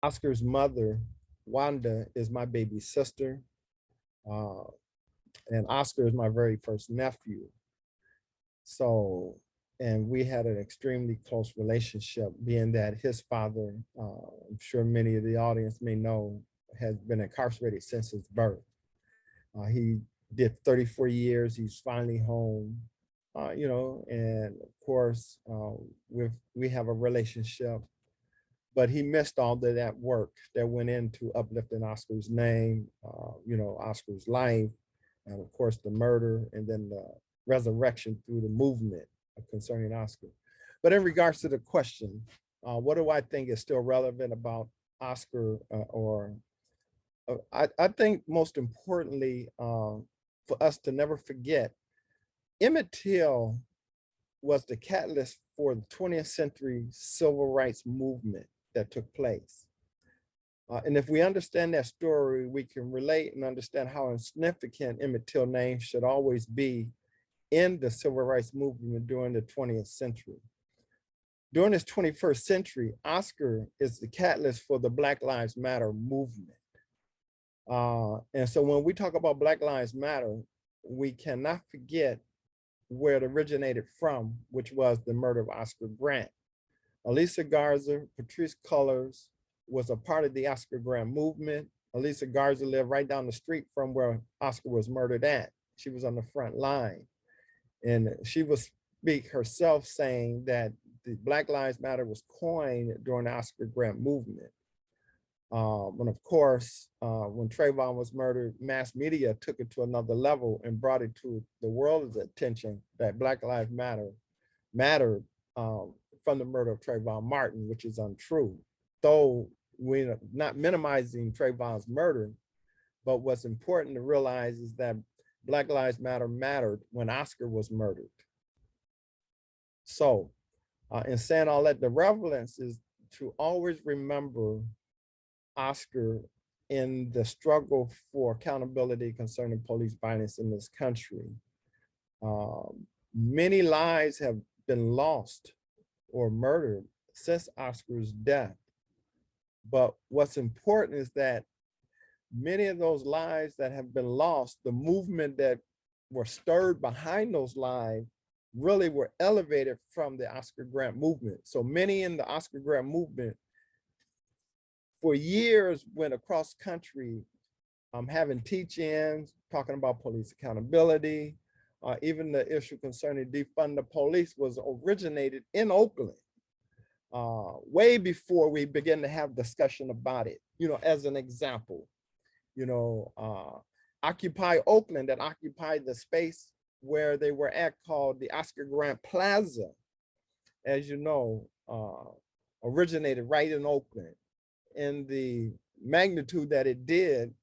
Oscar's mother, Wanda, is my baby sister, uh, and Oscar is my very first nephew. So, and we had an extremely close relationship, being that his father, I'm sure many of the audience may know, has been incarcerated since his birth. He did 34 years. He's finally home, and of course, we have a relationship, but he missed all of that work that went into uplifting Oscar's name, Oscar's life, and of course the murder and then the resurrection through the movement concerning Oscar. But in regards to the question, what do I think is still relevant about Oscar I think most importantly, for us to never forget, Emmett Till was the catalyst for the 20th century civil rights movement that took place. And if we understand that story, we can relate and understand how significant Emmett Till's name should always be in the civil rights movement during the 20th century. During this 21st century, Oscar is the catalyst for the Black Lives Matter movement. And so when we talk about Black Lives Matter, we cannot forget where it originated from, which was the murder of Oscar Grant. Elisa Garza, Patrisse Cullors was a part of the Oscar Grant movement. Elisa Garza lived right down the street from where Oscar was murdered at. She was on the front line. And she would speak herself saying that the Black Lives Matter was coined during the Oscar Grant movement. And of course, when Trayvon was murdered, mass media took it to another level and brought it to the world's attention that Black Lives mattered from the murder of Trayvon Martin, which is untrue. Though we're not minimizing Trayvon's murder, but what's important to realize is that Black Lives Matter mattered when Oscar was murdered. So in saying all that, the relevance is to always remember Oscar in the struggle for accountability concerning police violence in this country. Many lives have been lost or murdered since Oscar's death. But what's important is that many of those lives that have been lost, the movement that were stirred behind those lives really were elevated from the Oscar Grant movement. So many in the Oscar Grant movement for years went across country having teach-ins, talking about police accountability. Even the issue concerning defund the police was originated in Oakland, way before we began to have discussion about it. As an example, Occupy Oakland, that occupied the space where they were at, called the Oscar Grant Plaza, as you know, originated right in Oakland. And the magnitude that it did,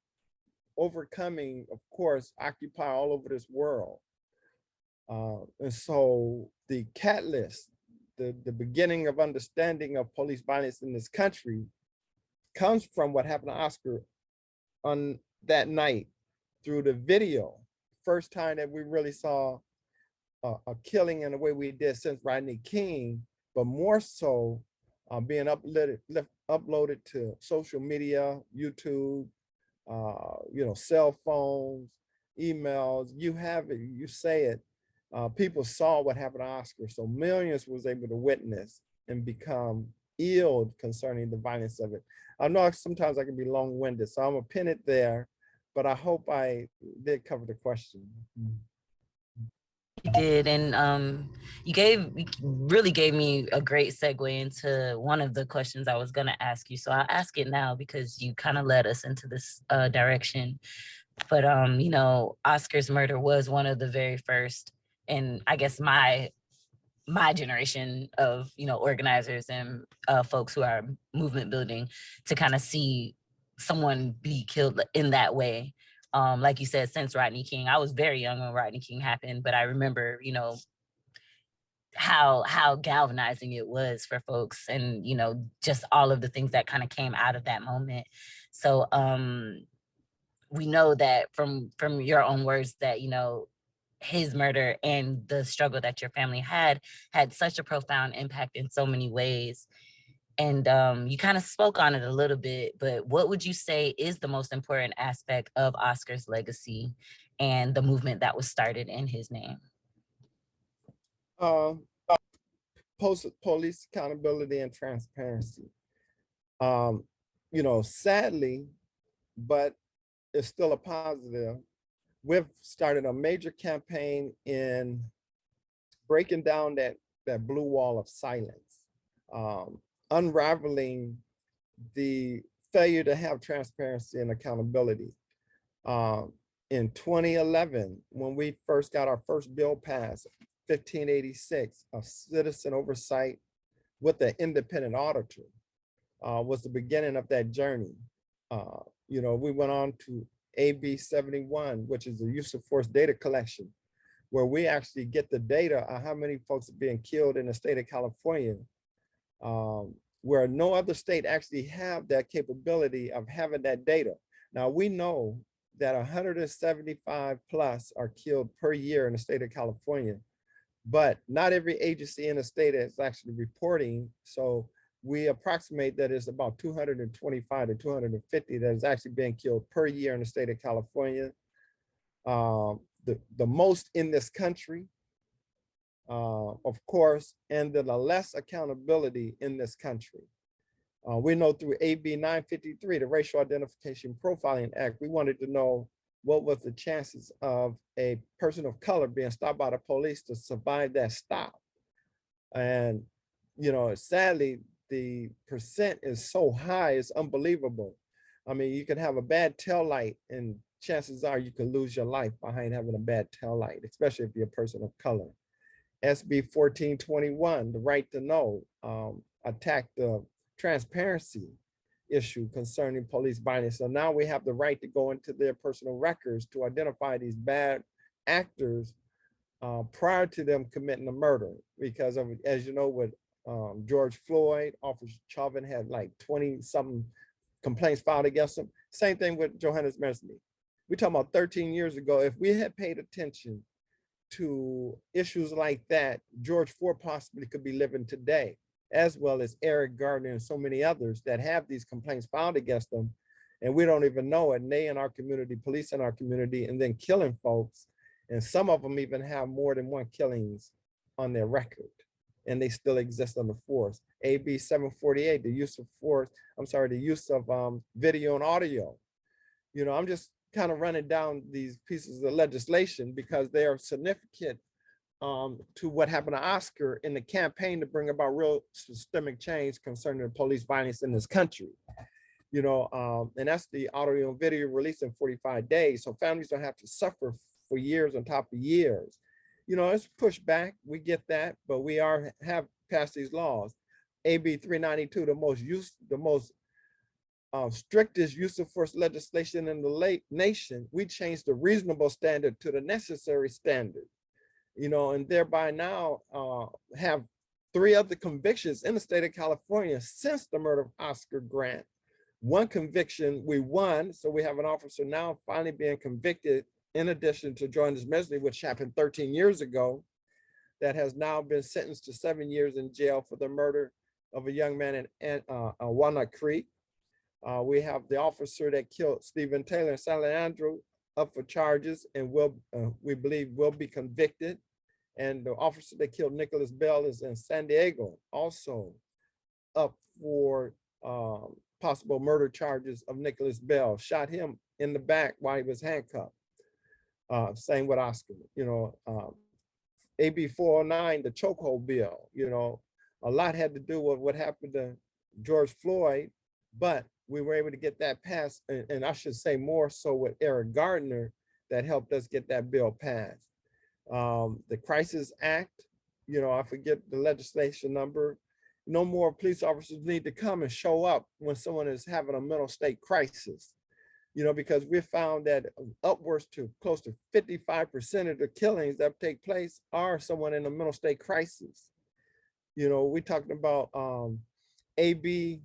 overcoming, of course, Occupy all over this world. And so the catalyst, the beginning of understanding of police violence in this country comes from what happened to Oscar on that night through the video. First time that we really saw a killing in the way we did since Rodney King, but more so being uploaded to social media, YouTube, cell phones, emails, you have it, you say it. People saw what happened to Oscar, so millions was able to witness and become ill concerning the violence of it. I know sometimes I can be long-winded, so I'm gonna pin it there, but I hope I did cover the question. You did, and you really gave me a great segue into one of the questions I was gonna ask you. So I'll ask it now because you kind of led us into this direction. But Oscar's murder was one of the very first, and I guess my generation of organizers and folks who are movement building to kind of see someone be killed in that way. Like you said, since Rodney King, I was very young when Rodney King happened, but I remember, how galvanizing it was for folks, and just all of the things that kind of came out of that moment. So we know that from your own words that his murder and the struggle that your family had such a profound impact in so many ways. And you kind of spoke on it a little bit, but what would you say is the most important aspect of Oscar's legacy and the movement that was started in his name? Uh, Police accountability and transparency. Um, sadly, but it's still a positive. We've started a major campaign in breaking down that blue wall of silence, um, unraveling the failure to have transparency and accountability. Um, in 2011, when we first got our first bill passed, 1586, of citizen oversight with the independent auditor, was the beginning of that journey. We went on to AB 71, which is the use of force data collection, where we actually get the data on how many folks are being killed in the state of California, where no other state actually have that capability of having that data. Now we know that 175 plus are killed per year in the state of California, but not every agency in the state is actually reporting. So we approximate that it's about 225 to 250 that is actually being killed per year in the state of California. The most in this country, of course, and then the less accountability in this country. We know through AB 953, the Racial Identification Profiling Act, we wanted to know what was the chances of a person of color being stopped by the police to survive that stop. And, sadly, the percent is so high, it's unbelievable. I mean, you can have a bad tail light and chances are you can lose your life behind having a bad tail light, especially if you're a person of color. SB 1421, the right to know, attacked the transparency issue concerning police violence. So now we have the right to go into their personal records to identify these bad actors prior to them committing a murder. Because of, as you know, with George Floyd, Officer Chauvin had like 20 something complaints filed against him. Same thing with Johannes Mesny. We're talking about 13 years ago. If we had paid attention to issues like that, George Floyd possibly could be living today, as well as Eric Gardner and so many others that have these complaints filed against them. And we don't even know it. And they in our community, police in our community, and then killing folks. And some of them even have more than one killings on their record. And they still exist on the force. AB 748, the use of force, the use of video and audio. I'm just kind of running down these pieces of legislation because they are significant to what happened to Oscar in the campaign to bring about real systemic change concerning the police violence in this country. And that's the audio and video released in 45 days. So families don't have to suffer for years on top of years. It's pushed back, we get that, but we have passed these laws. AB 392, the most strictest use of force legislation in the nation. We changed the reasonable standard to the necessary standard, and thereby now have 3 other convictions in the state of California since the murder of Oscar Grant. One conviction we won, so we have an officer now finally being convicted in addition to Johannes Mesny, which happened 13 years ago, that has now been sentenced to 7 years in jail for the murder of a young man in Walnut Creek. We have the officer that killed Stephen Taylor in San Leandro up for charges and we believe will be convicted. And the officer that killed Nicholas Bell is in San Diego, also up for possible murder charges of Nicholas Bell. Shot him in the back while he was handcuffed. Same with Oscar. AB 409, the chokehold bill. A lot had to do with what happened to George Floyd, but we were able to get that passed, and I should say more so with Eric Gardner that helped us get that bill passed. The Crisis Act, I forget the legislation number. No more police officers need to come and show up when someone is having a mental state crisis, because we found that upwards to close to 55% of the killings that take place are someone in a mental state crisis. We're talking about AB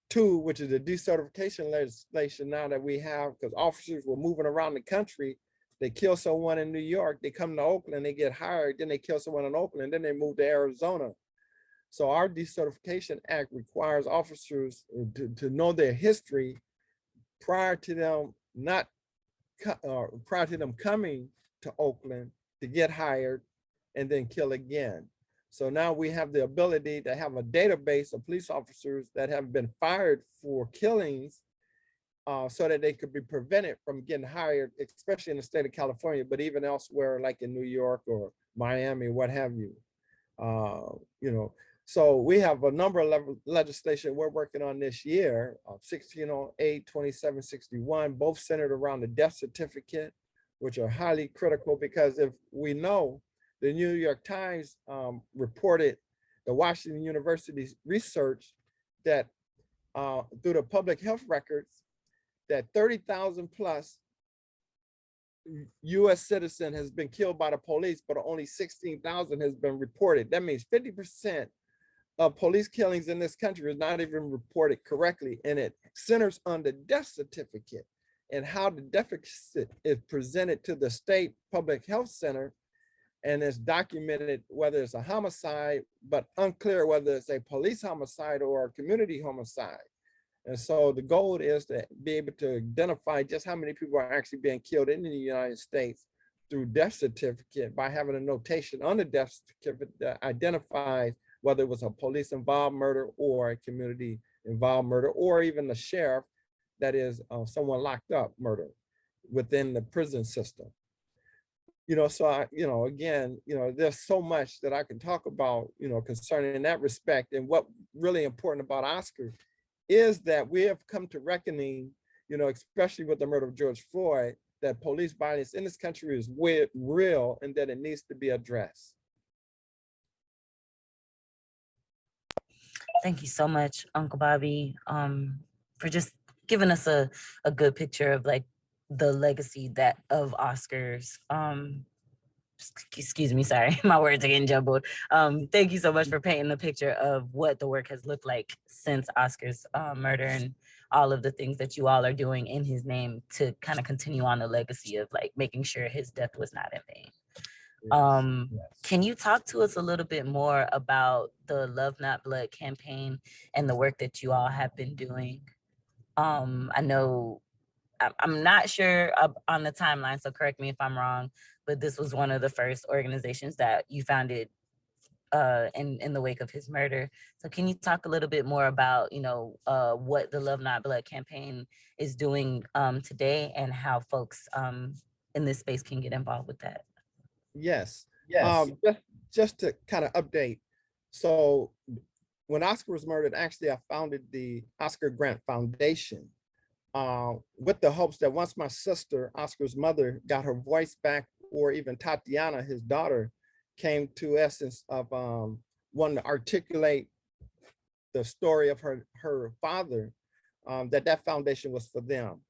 2, which is the decertification legislation now that we have, because officers were moving around the country. They kill someone in New York, they come to Oakland, they get hired, then they kill someone in Oakland, then they move to Arizona. So our Decertification Act requires officers to know their history prior to them not prior to them coming to Oakland to get hired and then kill again. So now we have the ability to have a database of police officers that have been fired for killings, so that they could be prevented from getting hired, especially in the state of California, but even elsewhere, like in New York or Miami, what have you. You know, so we have a number of legislation we're working on this year, 1608, 2761, both centered around the death certificate, which are highly critical because if we know the New York Times reported the Washington University's research that through the public health records, that 30,000 plus US citizen has been killed by the police, but only 16,000 has been reported. That means 50% of police killings in this country is not even reported correctly. And it centers on the death certificate and how the deficit is presented to the state public health center. And it's documented whether it's a homicide, but unclear whether it's a police homicide or a community homicide. And so the goal is to be able to identify just how many people are actually being killed in the United States through death certificate by having a notation on the death certificate that identifies whether it was a police involved murder or a community involved murder, or even the sheriff, that is someone locked up murder within the prison system. You know, so again, there's so much that I can talk about, concerning in that respect. And what really important about Oscar is that we have come to reckoning, especially with the murder of George Floyd, that police violence in this country is real and that it needs to be addressed. Thank you so much, Uncle Bobby, for just giving us a good picture of like the legacy of Oscar's. Excuse me, sorry, my words are getting jumbled. Thank you so much for painting the picture of what the work has looked like since Oscar's murder and all of the things that you all are doing in his name to kind of continue on the legacy of like making sure his death was not in vain. Yes. Can you talk to us a little bit more about the Love Not Blood campaign and the work that you all have been doing? I know I'm not sure on the timeline, so correct me if I'm wrong, but this was one of the first organizations that you founded in the wake of his murder. So can you talk a little bit more about, what the Love Not Blood campaign is doing today and how folks in this space can get involved with that? Yes. Just to kind of update. So when Oscar was murdered, actually I founded the Oscar Grant Foundation with the hopes that once my sister, Oscar's mother, got her voice back, or even Tatiana, his daughter, came to essence of wanting to articulate the story of her father, that foundation was for them.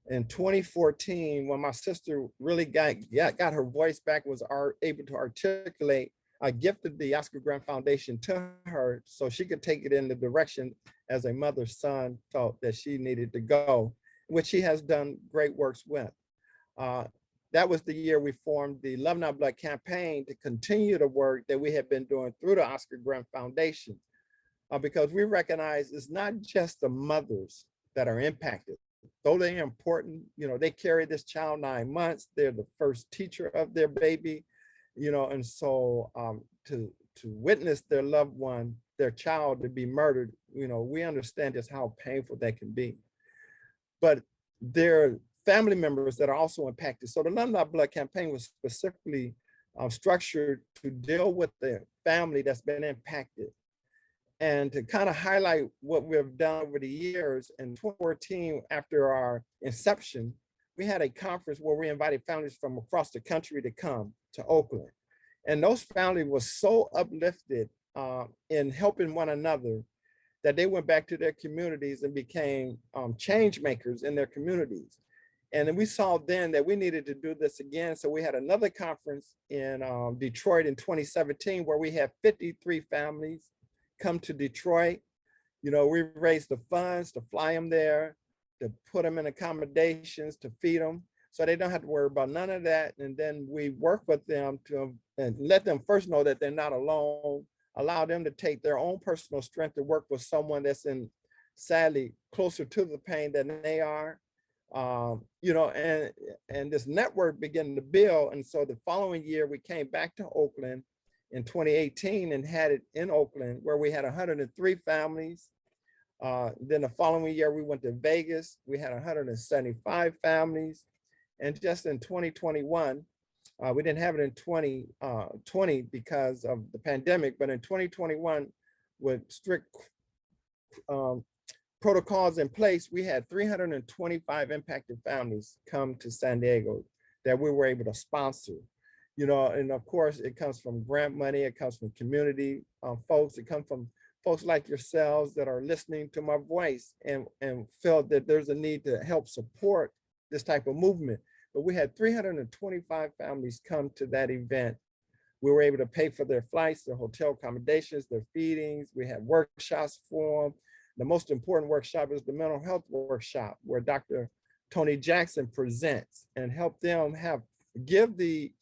In 2014, when my sister really got her voice back, was able to articulate, I gifted the Oscar Grant Foundation to her so she could take it in the direction as a mother's son felt that she needed to go, which she has done great works with. That was the year we formed the Love Not Blood campaign to continue the work that we had been doing through the Oscar Grant Foundation, because we recognize it's not just the mothers that are impacted. Though they're important, they carry this child 9 months, they're the first teacher of their baby, and so to witness their loved one, their child, to be murdered, we understand just how painful that can be. But there are family members that are also impacted. So the Love Not Blood campaign was specifically structured to deal with the family that's been impacted. And to kind of highlight what we've done over the years, in 2014, after our inception, we had a conference where we invited families from across the country to come to Oakland. And those families were so uplifted in helping one another that they went back to their communities and became change makers in their communities. And then we saw then that we needed to do this again. So we had another conference in Detroit in 2017, where we had 53 families come to Detroit. We raised the funds to fly them there, to put them in accommodations, to feed them, so they don't have to worry about none of that. And then we work with them and let them first know that they're not alone, allow them to take their own personal strength to work with someone that's in, sadly, closer to the pain than they are. You know, and this network began to build. And so the following year, we came back to Oakland in 2018 and had it in Oakland, where we had 103 families. Then the following year, we went to Vegas. We had 175 families. And just in 2021, we didn't have it in 2020 because of the pandemic, but in 2021, with strict protocols in place, we had 325 impacted families come to San Diego that we were able to sponsor. You know, and of course, it comes from grant money, it comes from community folks, it comes from folks like yourselves that are listening to my voice and felt that there's a need to help support this type of movement. But we had 325 families come to that event. We were able to pay for their flights, their hotel accommodations, their feedings. We had workshops for them. The most important workshop is the mental health workshop, where Dr. Tony Jackson presents and help them give the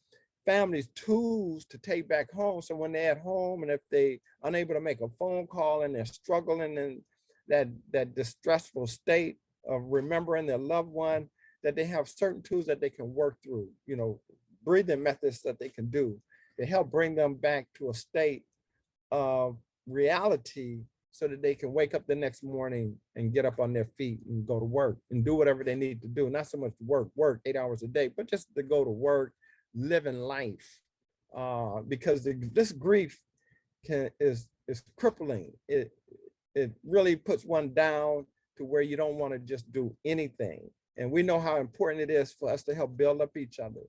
families tools to take back home. So when they're at home, and if they unable to make a phone call and they're struggling in that distressful state of remembering their loved one, that they have certain tools that they can work through, you know, breathing methods that they can do to help bring them back to a state of reality, so that they can wake up the next morning and get up on their feet and go to work and do whatever they need to do. Not so much work 8 hours a day, but just to go to work, living life. Because this grief is crippling. It really puts one down to where you don't want to just do anything. And we know how important it is for us to help build up each other.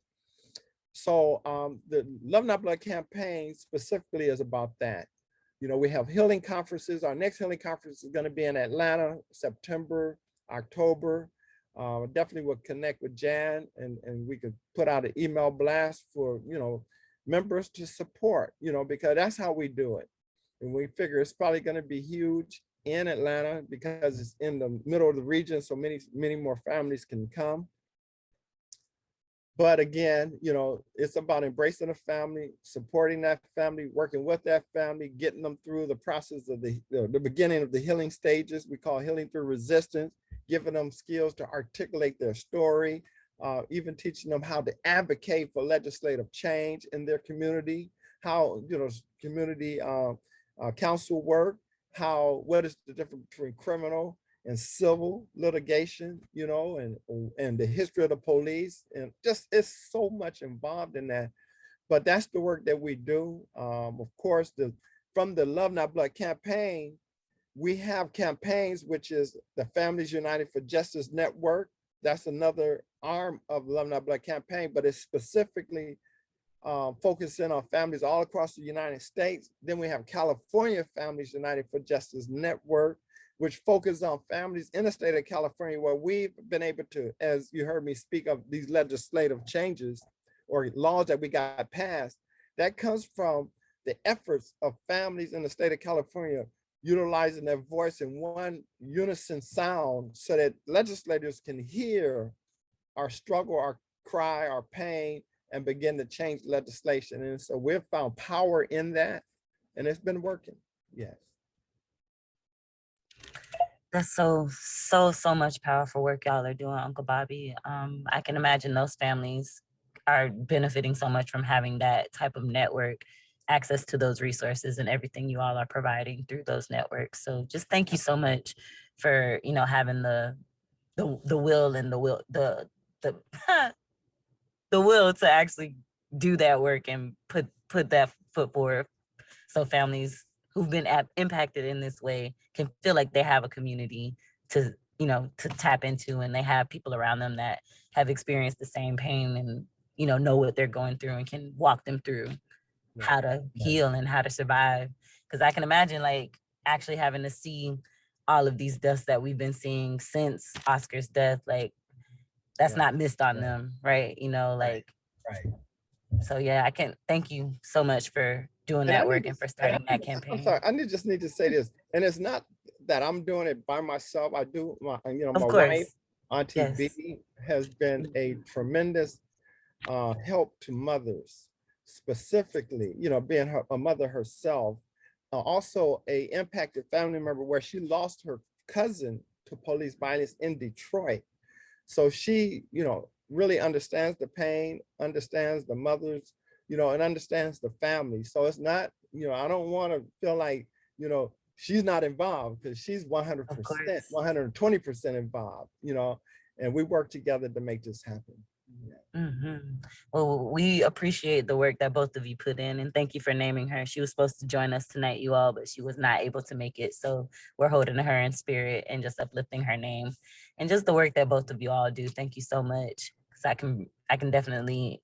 So the Love Not Blood campaign specifically is about that. You know, we have healing conferences. Our next healing conference is going to be in Atlanta, September, October. Definitely will connect with Jan, and we could put out an email blast for, you know, members to support, you know, because that's how we do it. And we figure it's probably going to be huge in Atlanta because it's in the middle of the region, so many more families can come. But again, you know, it's about embracing a family, supporting that family, working with that family, getting them through the process of the beginning of the healing stages. We call healing through resistance, giving them skills to articulate their story, even teaching them how to advocate for legislative change in their community, how, you know, community council work, what is the difference between criminal and civil litigation, you know, and the history of the police, and just, it's so much involved in that. But that's the work that we do. Of course, from the Love Not Blood campaign, we have campaigns, which is the Families United for Justice Network. That's another arm of Love Not Blood campaign, but it's specifically focusing on families all across the United States. Then we have California Families United for Justice Network, which focuses on families in the state of California, where we've been able to, as you heard me speak of these legislative changes or laws that we got passed, that comes from the efforts of families in the state of California utilizing their voice in one unison sound, so that legislators can hear our struggle, our cry, our pain, and begin to change legislation. And so we've found power in that, and it's been working. Yes. That's so much powerful work y'all are doing, Uncle Bobby. I can imagine those families are benefiting so much from having that type of network, access to those resources and everything you all are providing through those networks. So just thank you so much for, you know, having the will and the the will to actually do that work and put that foot forward, so families who've been impacted in this way can feel like they have a community to, you know, to tap into, and they have people around them that have experienced the same pain and, you know what they're going through and can walk them through how to heal and how to survive. Because I can imagine, like, actually having to see all of these deaths that we've been seeing since Oscar's death, like, that's not missed on them, right? You know, like, so yeah, I can thank you so much for doing that work and for starting that campaign. I'm sorry, just need to say this, and it's not that I'm doing it by myself. I do, my wife, Auntie B, has been a tremendous help to mothers, specifically, you know, being a mother herself. also a impacted family member where she lost her cousin to police violence in Detroit. So she, really understands the pain, understands the mothers, and understands the family. So it's not, I don't want to feel like, she's not involved, because she's Of 100%, course. 120% involved, and we work together to make this happen. Well, we appreciate the work that both of you put in, and thank you for naming her. She was supposed to join us tonight, you all, but she was not able to make it. So we're holding her in spirit and just uplifting her name, and just the work that both of you all do. Thank you so much, because I can definitely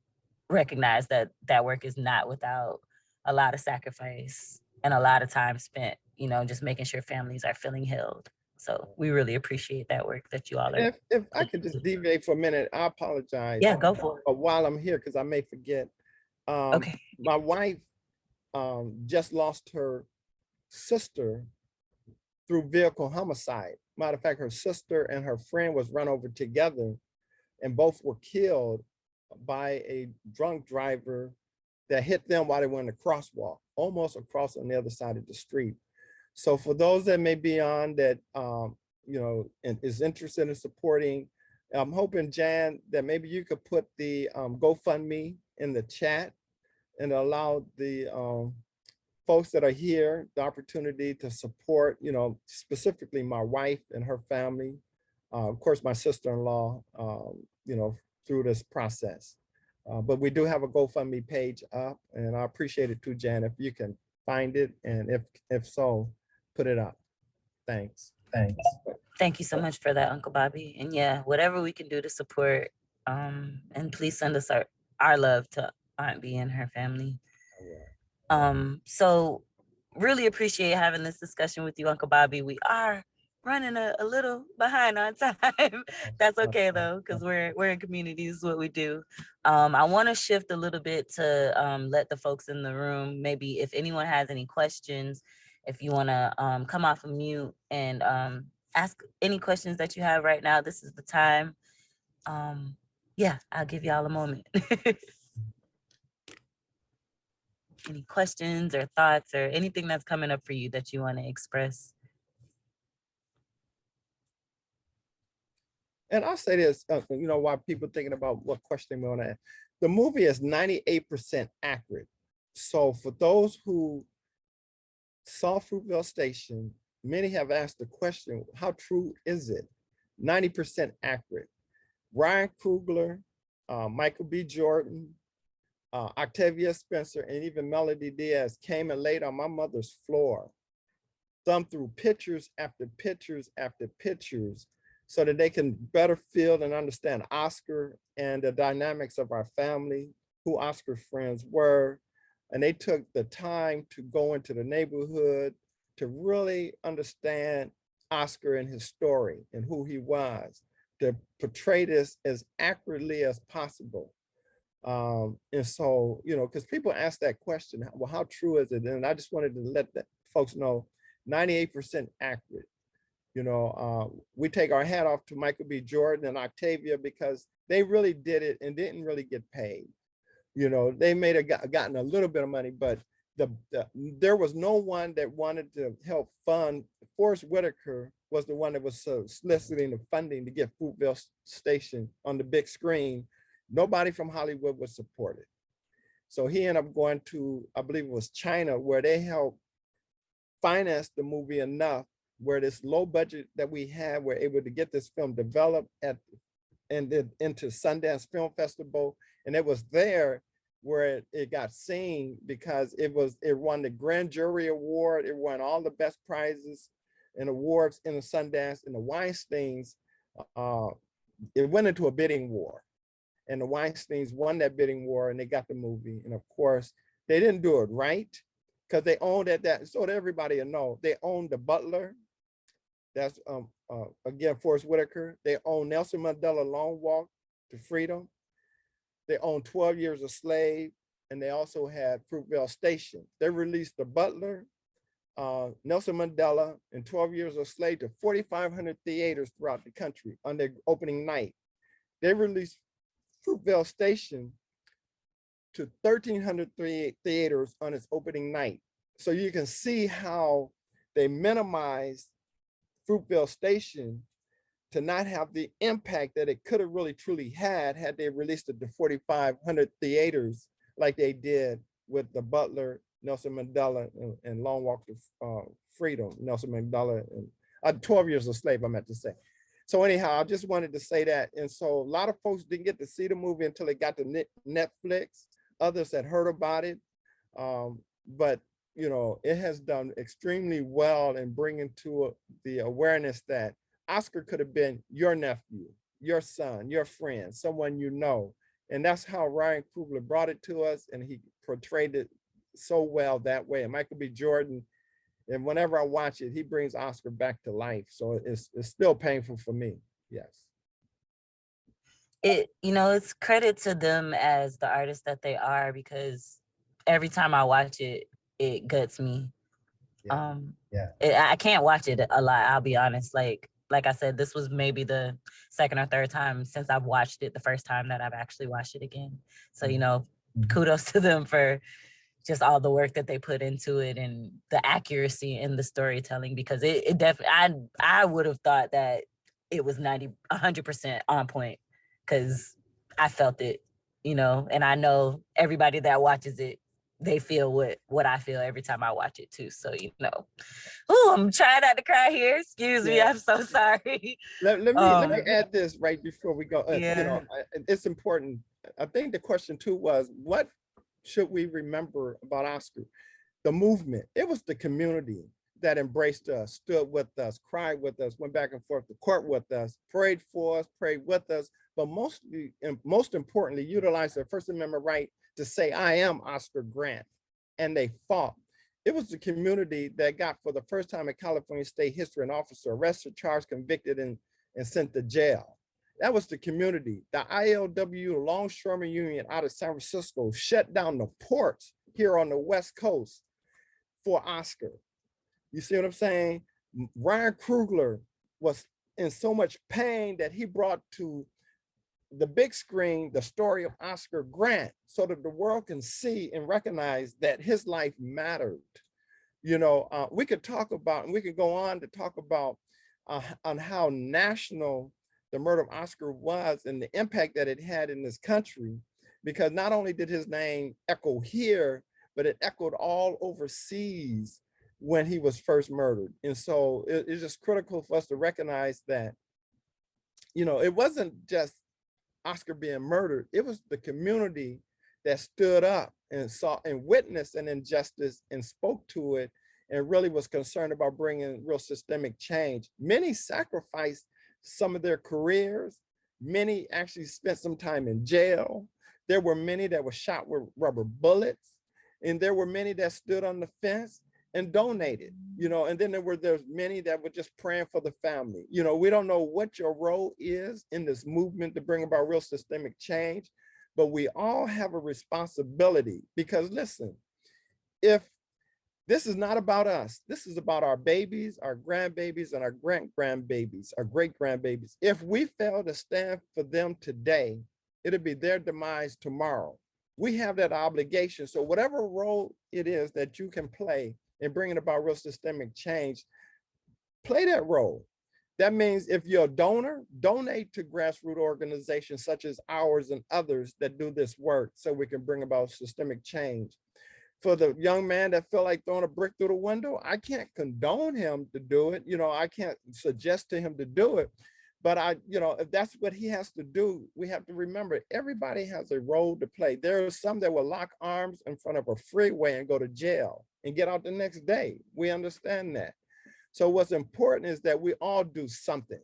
recognize that that work is not without a lot of sacrifice and a lot of time spent, just making sure families are feeling held. So we really appreciate that work that you all are. If I could just deviate for a minute, I apologize. Yeah, go for it. While I'm here, because I may forget. Okay. My wife just lost her sister through vehicle homicide. Matter of fact, her sister and her friend was run over together, and both were killed by a drunk driver that hit them while they were in the crosswalk, almost across on the other side of the street. So for those that may be on that, and is interested in supporting, I'm hoping, Jan, that maybe you could put the GoFundMe in the chat and allow the folks that are here the opportunity to support, specifically my wife and her family, of course, my sister-in-law, through this process. But we do have a GoFundMe page up, and I appreciate it too, Jan, if you can find it, and if so, put it up. Thanks. Thank you so much for that, Uncle Bobby. And yeah, whatever we can do to support, and please send us our love to Aunt B and her family. So really appreciate having this discussion with you, Uncle Bobby. We are running a little behind on time. That's okay though, because we're in community, this is what we do. I want to shift a little bit to let the folks in the room, maybe if anyone has any questions, if you want to come off of mute and ask any questions that you have right now, this is the time. Yeah, I'll give y'all a moment. Any questions or thoughts or anything that's coming up for you that you want to express? And I'll say this, while people thinking about what question we want to ask. The movie is 98% accurate. So for those who saw Fruitvale Station, many have asked the question, how true is it? 90% accurate. Ryan Coogler, Michael B. Jordan, Octavia Spencer, and even Melody Diaz came and laid on my mother's floor, thumbed through pictures after pictures after pictures, so that they can better feel and understand Oscar and the dynamics of our family, who Oscar's friends were. And they took the time to go into the neighborhood to really understand Oscar and his story and who he was, to portray this as accurately as possible. And so, because people ask that question, well, how true is it? And I just wanted to let that folks know, 98% accurate. We take our hat off to Michael B. Jordan and Octavia, because they really did it and didn't really get paid. They may have gotten a little bit of money, but there was no one that wanted to help fund. Forrest Whitaker was the one that was soliciting the funding to get Fruitvale Station on the big screen. Nobody from Hollywood was supported. So he ended up going to, I believe it was China, where they helped finance the movie enough where this low budget that we had, were able to get this film developed into Sundance Film Festival. And it was there where it got seen, because it won the Grand Jury Award. It won all the best prizes and awards in the Sundance. And the Weinsteins, it went into a bidding war. And the Weinsteins won that bidding war, and they got the movie. And of course, they didn't do it right, because they owned that, so that everybody will know, they owned The Butler. That's, again, Forrest Whitaker. They own Nelson Mandela Long Walk to Freedom. They own 12 Years a Slave, and they also had Fruitvale Station. They released The Butler, Nelson Mandela, and 12 Years a Slave to 4,500 theaters throughout the country on their opening night. They released Fruitvale Station to 1,300 theaters on its opening night. So you can see how they minimized Fruitvale Station to not have the impact that it could have really truly had they released it to 4,500 theaters like they did with the Butler, Nelson Mandela, and Long Walk to Freedom, Nelson Mandela, and 12 Years a Slave, I meant to say. So anyhow, I just wanted to say that. And so a lot of folks didn't get to see the movie until it got to Netflix. Others had heard about it. But you know, it has done extremely well in bringing to the awareness that Oscar could have been your nephew, your son, your friend, someone you know. And that's how Ryan Coogler brought it to us, and he portrayed it so well that way. And Michael B. Jordan, and whenever I watch it, he brings Oscar back to life. So it's still painful for me. Yes. It's credit to them as the artists that they are, because every time I watch it, it guts me. Yeah. I can't watch it a lot, I'll be honest. Like I said, this was maybe the second or third time since I've watched it, the first time that I've actually watched it again. So, kudos to them for just all the work that they put into it and the accuracy in the storytelling, because it definitely, I would have thought that it was 100% on point, because I felt it, and I know everybody that watches it, they feel what I feel every time I watch it too. So, I'm trying not to cry here. Excuse me. I'm so sorry. Let me add this right before we go. It's important. I think the question too was, what should we remember about Oscar? The movement. It was the community that embraced us, stood with us, cried with us, went back and forth to court with us, prayed for us, prayed with us, but most importantly, utilized their First Amendment right to say, I am Oscar Grant. And they fought. It was the community that got, for the first time in California state history, an officer arrested, charged, convicted, and sent to jail. That was the community. The ILWU, Longshoremen Union out of San Francisco, shut down the ports here on the West Coast for Oscar. You see what I'm saying? Ryan Coogler was in so much pain that he brought to the big screen the story of Oscar Grant, so that the world can see and recognize that his life mattered. We could talk about, and we could go on to talk about on how national the murder of Oscar was and the impact that it had in this country, because not only did his name echo here, but it echoed all overseas when he was first murdered. And so it's just critical for us to recognize that, it wasn't just Oscar being murdered, it was the community that stood up and saw and witnessed an injustice and spoke to it, and really was concerned about bringing real systemic change. Many sacrificed some of their careers. Many actually spent some time in jail. There were many that were shot with rubber bullets, and there were many that stood on the fence and donated, and then there's many that were just praying for the family. We don't know what your role is in this movement to bring about real systemic change, but we all have a responsibility, because listen, if this is not about us, this is about our babies, our grandbabies, and our great-grandbabies, our great-grandbabies. If we fail to stand for them today, it'll be their demise tomorrow. We have that obligation. So whatever role it is that you can play in bringing about real systemic change, play that role. That means if you're a donor, donate to grassroots organizations such as ours and others that do this work, so we can bring about systemic change. For the young man that felt like throwing a brick through the window, I can't condone him to do it. I can't suggest to him to do it. But if that's what he has to do, we have to remember everybody has a role to play. There are some that will lock arms in front of a freeway and go to jail and get out the next day. We understand that. So what's important is that we all do something.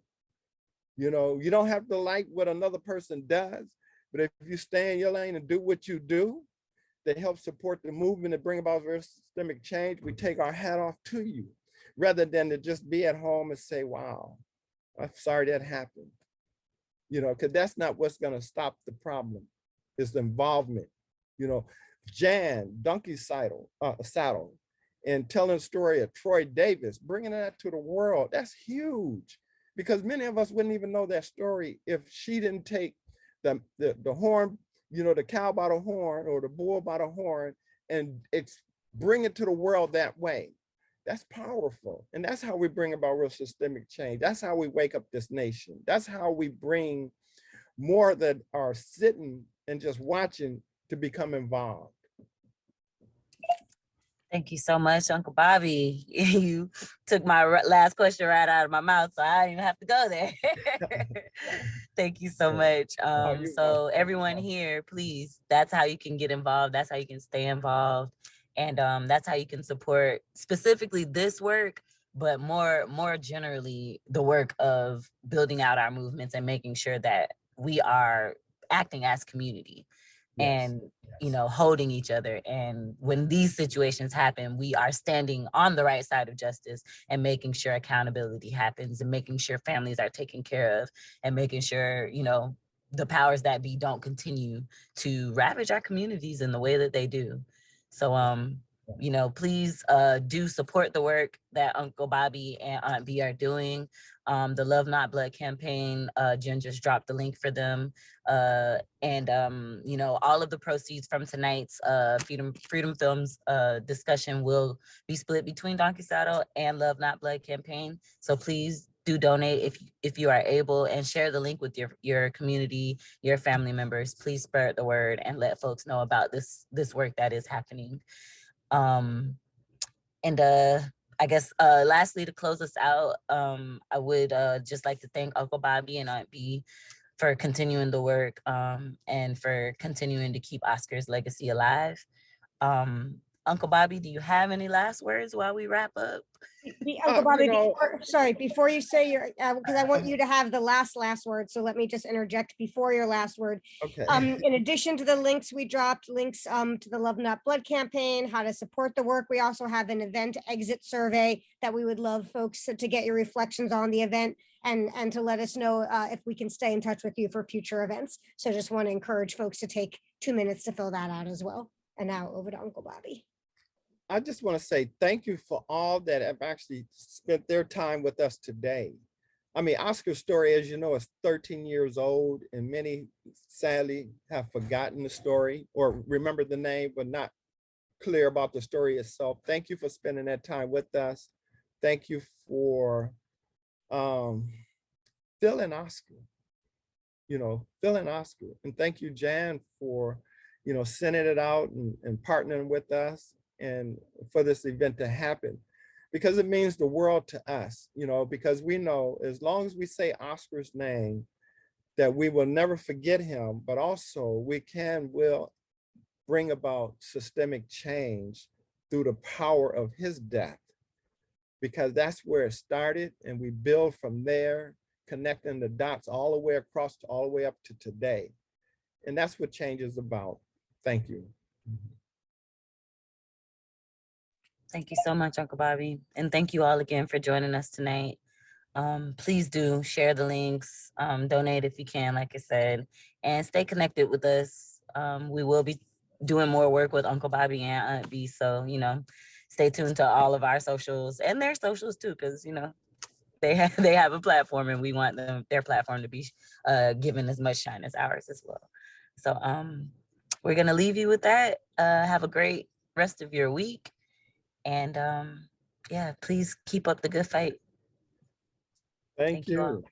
You don't have to like what another person does, but if you stay in your lane and do what you do that helps support the movement and bring about real systemic change, we take our hat off to you, rather than to just be at home and say, wow, I'm sorry that happened. Because that's not what's going to stop the problem. It's the involvement. Jan, Donkeysaddle, and telling the story of Troy Davis, bringing that to the world, that's huge. Because many of us wouldn't even know that story if she didn't take the horn, the cow by the horn or the bull by the horn, and bring it to the world that way. That's powerful. And that's how we bring about real systemic change. That's how we wake up this nation. That's how we bring more that are sitting and just watching to become involved. Thank you so much, Uncle Bobby. You took my last question right out of my mouth, so I didn't even have to go there. Thank you so much. So everyone here, please, that's how you can get involved. That's how you can stay involved. And that's how you can support specifically this work, but more generally, the work of building out our movements and making sure that we are acting as community. Yes. And you know, holding each other. And when these situations happen, we are standing on the right side of justice and making sure accountability happens and making sure families are taken care of and making sure, you know, the powers that be don't continue to ravage our communities in the way that they do. So, you know, please do support the work that Uncle Bobby and Aunt B are doing. The Love Not Blood campaign, Jen just dropped the link for them. And you know, all of the proceeds from tonight's Freedom Films discussion will be split between Donkeysaddle and Love Not Blood campaign. So please do donate if you are able, and share the link with your community, your family members. Please spread the word and let folks know about this work that is happening. And I guess lastly, to close us out, I would just like to thank Uncle Bobby and Aunt B for continuing the work and for continuing to keep Oscar's legacy alive. Uncle Bobby, do you have any last words while we wrap up? Uncle Bobby, before you say your, because I want you to have the last word. So let me just interject before your last word. Okay. In addition to the links we dropped, links to the Love Not Blood campaign, how to support the work. We also have an event exit survey that we would love folks to get your reflections on the event and to let us know if we can stay in touch with you for future events. So just want to encourage folks to take 2 minutes to fill that out as well. And now over to Uncle Bobby. I just want to say thank you for all that have actually spent their time with us today. I mean, Oscar's story, as you know, is 13 years old, and many sadly have forgotten the story or remember the name, but not clear about the story itself. Thank you for spending that time with us. Thank you for filling Oscar, filling Oscar. And thank you, Jan, for, sending it out and partnering with us and for this event to happen, because it means the world to us, because we know as long as we say Oscar's name, that we will never forget him, but also will bring about systemic change through the power of his death, because that's where it started, and we build from there, connecting the dots all the way across, all the way up to today. And that's what change is about. Thank you. Thank you so much, Uncle Bobby. And thank you all again for joining us tonight. Please do share the links, donate if you can, like I said, and stay connected with us. We will be doing more work with Uncle Bobby and Aunt B. So, stay tuned to all of our socials and their socials too, because, they have a platform and we want their platform to be given as much shine as ours as well. So we're going to leave you with that. Have a great rest of your week. And yeah, please keep up the good fight. Thank you. All.